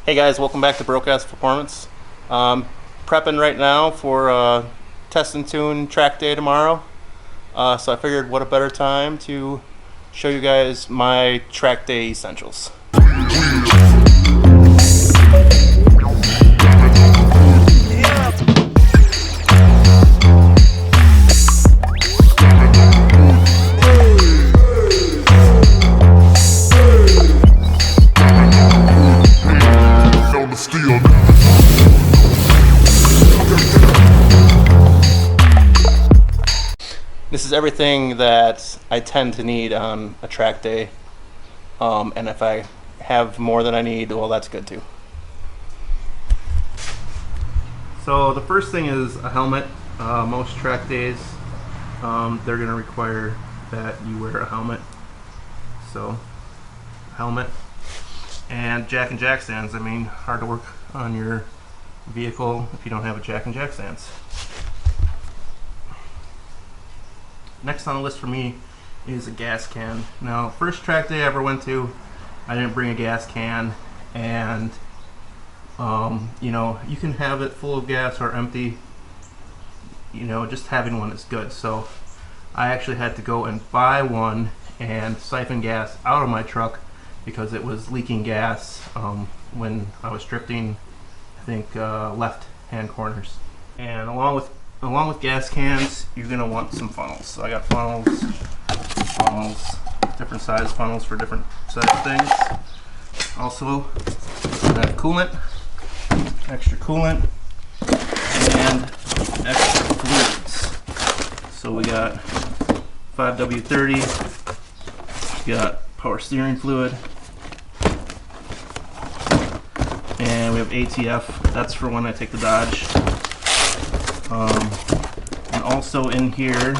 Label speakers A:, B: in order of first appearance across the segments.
A: Hey guys, welcome back to Broadcast Performance. Prepping right now for test and tune track day tomorrow. So I figured what a better time to show you guys my track day essentials. This is everything that I tend to need on a track day, and if I have more than I need, well, that's good too. So the first thing is a helmet. Most track days, they're going to require that you wear a helmet. So, helmet and jack and jack stands. I mean, hard to work on your vehicle if you don't have a jack and jack stands. Next on the list for me is a gas can. Now, first track day I ever went to, I didn't bring a gas can, and you know, you can have it full of gas or empty. You know, just having one is good. So I actually had to go and buy one and siphon gas out of my truck because it was leaking gas when I was drifting, I think, left hand corners. And along with gas cans, you're going to want some funnels. So I got funnels, different size funnels for different size things. Also, I have coolant, extra coolant, and extra fluids. So we got 5W30, we got power steering fluid, and we have ATF. That's for when I take the Dodge. And also in here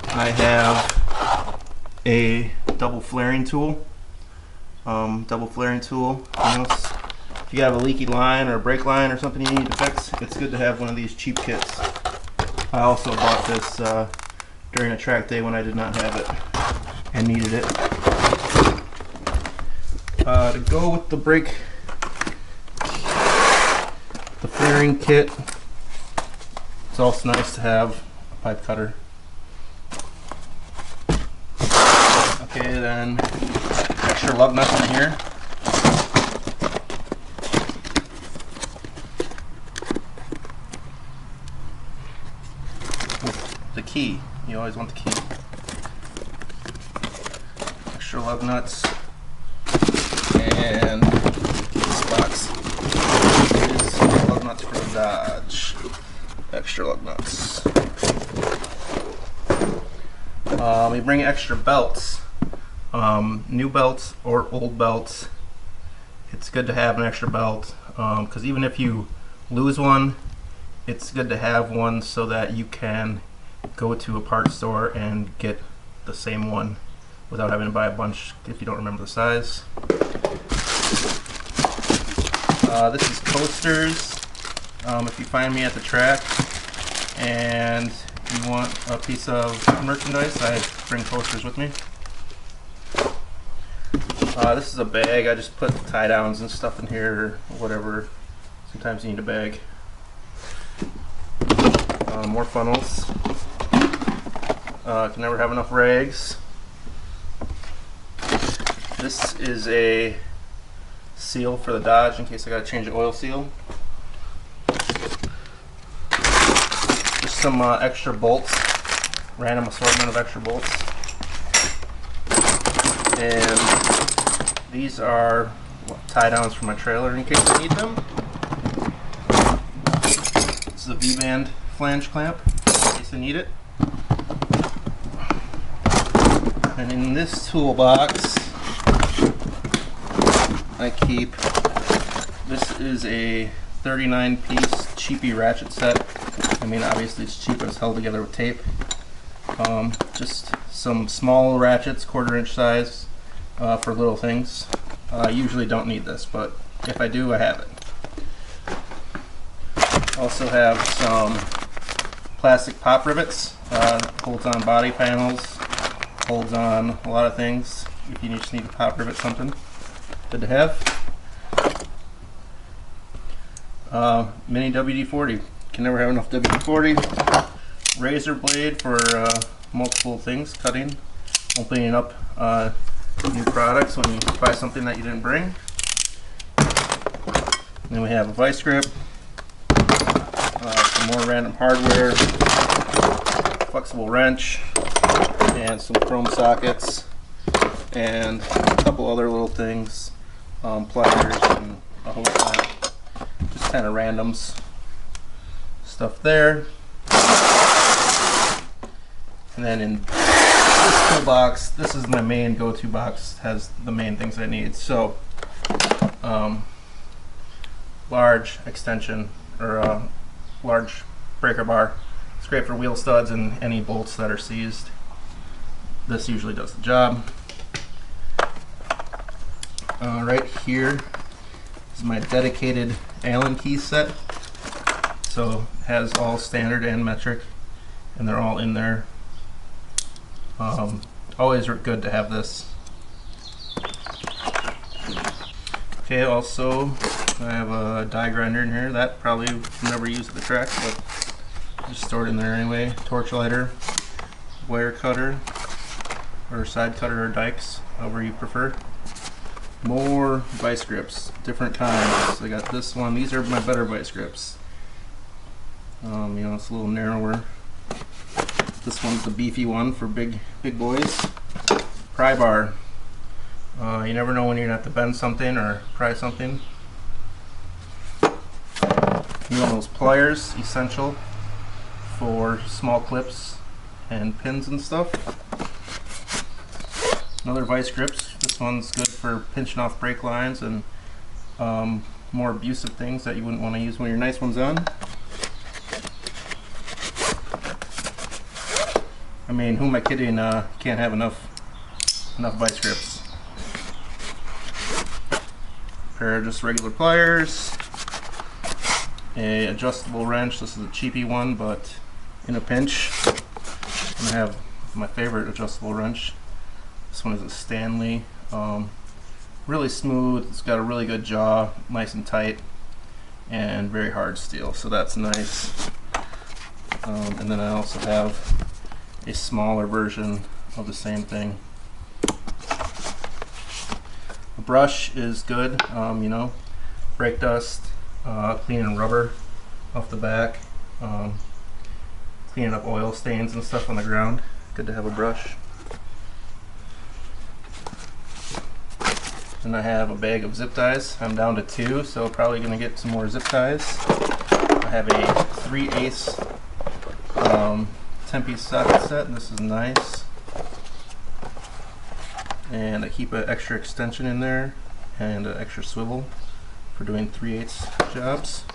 A: I have a double flaring tool. You know, if you have a leaky line or a brake line or something you need to fix, it's good to have one of these cheap kits. I also bought this during a track day when I did not have it and needed it. To go with the brake, the flaring kit, it's also nice to have a pipe cutter. Okay, then extra lug nuts in here. With the key, you always want the key. Extra lug nuts, and this box is lug nuts for the Dodge. Extra lug nuts. We bring extra belts, new belts or old belts. It's good to have an extra belt because even if you lose one, it's good to have one so that you can go to a parts store and get the same one without having to buy a bunch if you don't remember the size. This is coasters. If you find me at the track and you want a piece of merchandise, I bring coasters with me. This is a bag. I just put tie downs and stuff in here or whatever. Sometimes you need a bag. More funnels. Can never have enough rags. This is a seal for the Dodge in case I gotta change the oil seal. Just some extra bolts, random assortment of extra bolts. And these are tie downs for my trailer in case I need them. This is a V-band flange clamp in case I need it. And in this toolbox I keep, this is a 39-piece cheapy ratchet set. I mean, obviously it's cheap, but it's held together with tape. Just some small ratchets, 1/4 inch size, for little things. I usually don't need this, but if I do, I have it. Also have some plastic pop rivets. Holds on body panels, holds on a lot of things. If you just need to pop rivet something, good to have. Mini WD-40. Can never have enough WD-40. Razor blade for multiple things, cutting, opening up new products when you buy something that you didn't bring. Then we have a vice grip, some more random hardware, flexible wrench, and some chrome sockets, and a couple other little things, pliers and a hose clamp. Just kind of randoms stuff there. And then in this toolbox, this is my main go-to box, has the main things I need. So large extension, or large breaker bar. It's great for wheel studs and any bolts that are seized. This usually does the job. Right here is my dedicated Allen key set. So it has all standard and metric, and they're all in there. Always good to have this. Okay, also I have a die grinder in here that probably never used at the track, but just stored in there anyway. Torch lighter, wire cutter, or side cutter or dikes, however you prefer. More vice grips, different kinds. I got this one. These are my better vice grips. You know, it's a little narrower. This one's the beefy one for big boys. Pry bar. You never know when you're gonna have to bend something or pry something. You want those pliers, essential for small clips and pins and stuff. Another vice grips. This one's good for pinching off brake lines and more abusive things that you wouldn't want to use when your nice one's on. I mean, who am I kidding? Can't have enough vice grips. Pair of just regular pliers. A adjustable wrench. This is a cheapy one, but in a pinch. I have my favorite adjustable wrench. This one is a Stanley. Really smooth. It's got a really good jaw, nice and tight, and very hard steel. So that's nice. And then I also have a smaller version of the same thing. A brush is good, you know, brake dust, cleaning rubber off the back, cleaning up oil stains and stuff on the ground. Good to have a brush. And I have a bag of zip ties. I'm down to 2, so probably gonna get some more zip ties. I have a 3/8 10-piece socket set. This is nice, and I keep an extra extension in there and an extra swivel for doing 3/8 jobs.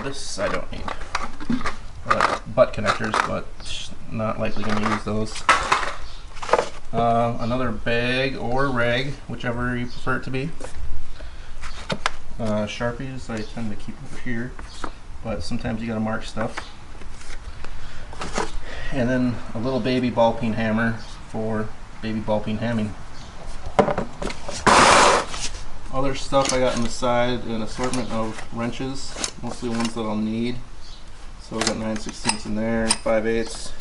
A: This I don't need. Butt connectors, but not likely going to use those. Another bag or rag, whichever you prefer it to be. Sharpies I tend to keep over here, but sometimes you gotta mark stuff. And then a little baby ball peen hammer for baby ball peen hamming. Other stuff I got on the side, an assortment of wrenches, mostly ones that I'll need. So I got 9/16 in there, 5/8,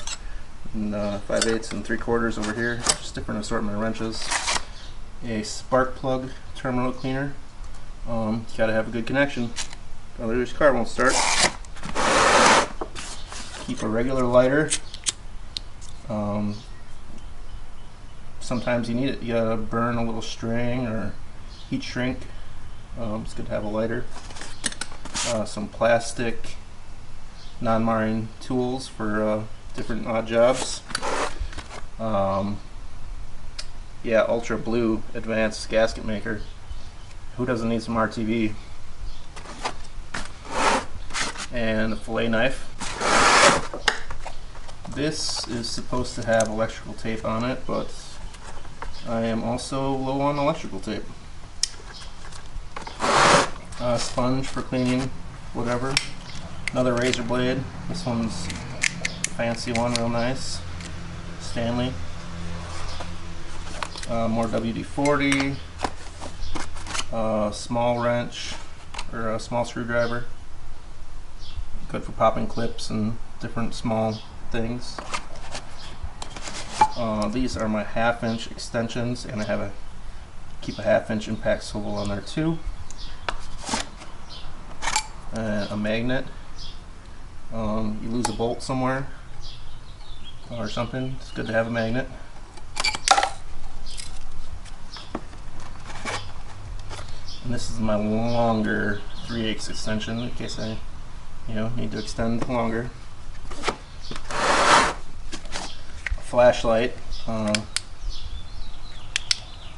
A: and 5/8 and 3/4 over here. Just different assortment of wrenches. A spark plug terminal cleaner. You gotta have a good connection, otherwise your car won't start. Keep a regular lighter. Sometimes you need it. You gotta burn a little string or heat shrink. It's good to have a lighter. Some plastic non-marring tools for different odd jobs. Yeah, Ultra Blue Advanced Gasket Maker. Who doesn't need some RTV? And a fillet knife. This is supposed to have electrical tape on it, but I am also low on electrical tape. A sponge for cleaning whatever. Another razor blade. This one's a fancy one, real nice. Stanley. More WD-40. a small wrench or a small screwdriver. Good for popping clips and different small things. These are my 1/2" extensions, and I have keep a 1/2" impact swivel on there too. A magnet. You lose a bolt somewhere or something, it's good to have a magnet. And this is my longer 3/8 extension in case I, need to extend longer. A flashlight, so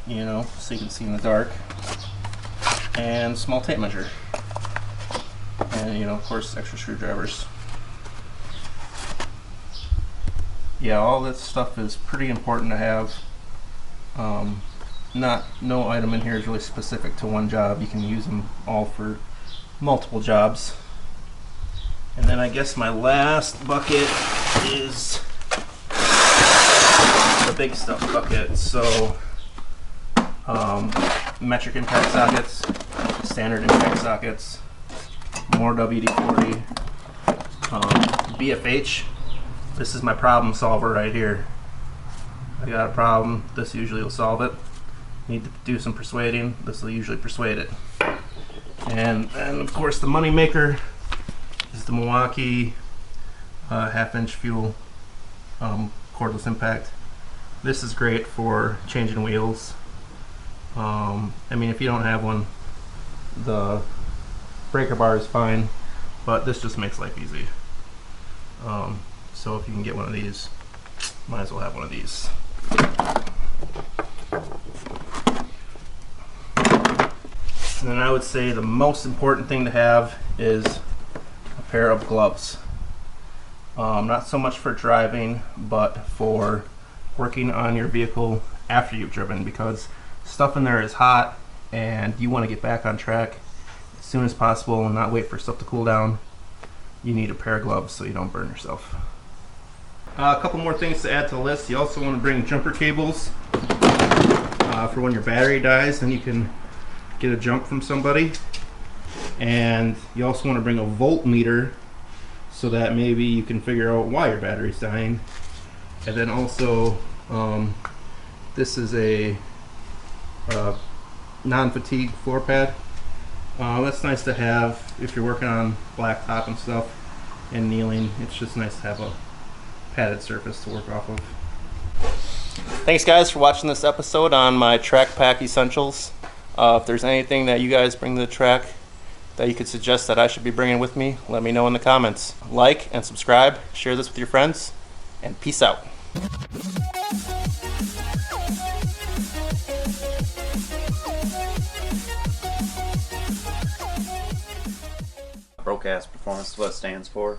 A: you can see in the dark. And small tape measure. And of course, extra screwdrivers. Yeah, all this stuff is pretty important to have. No item in here is really specific to one job. You can use them all for multiple jobs. And then I guess my last bucket is the big stuff bucket. So metric impact sockets, standard impact sockets, more WD-40, BFH. This is my problem solver right here. I got a problem, this usually will solve it. Need to do some persuading, this will usually persuade it. And of course the money maker is the Milwaukee 1/2" fuel cordless impact. This is great for changing wheels. If you don't have one, the breaker bar is fine, but this just makes life easy. So if you can get one of these, might as well have one of these. And then I would say the most important thing to have is a pair of gloves. Not so much for driving, but for working on your vehicle after you've driven, because stuff in there is hot and you want to get back on track as soon as possible and not wait for stuff to cool down. You need a pair of gloves so you don't burn yourself. A couple more things to add to the list. You also want to bring jumper cables for when your battery dies, then you can get a jump from somebody. And you also want to bring a voltmeter so that maybe you can figure out why your battery's dying. And then also this is a non-fatigue floor pad. That's nice to have if you're working on blacktop and stuff and kneeling. It's just nice to have a padded surface to work off of. Thanks guys for watching this episode on my track pack essentials. If there's anything that you guys bring to the track that you could suggest that I should be bringing with me, let me know in the comments. Like and subscribe, share this with your friends, and peace out.
B: Broadcast Performance is what it stands for.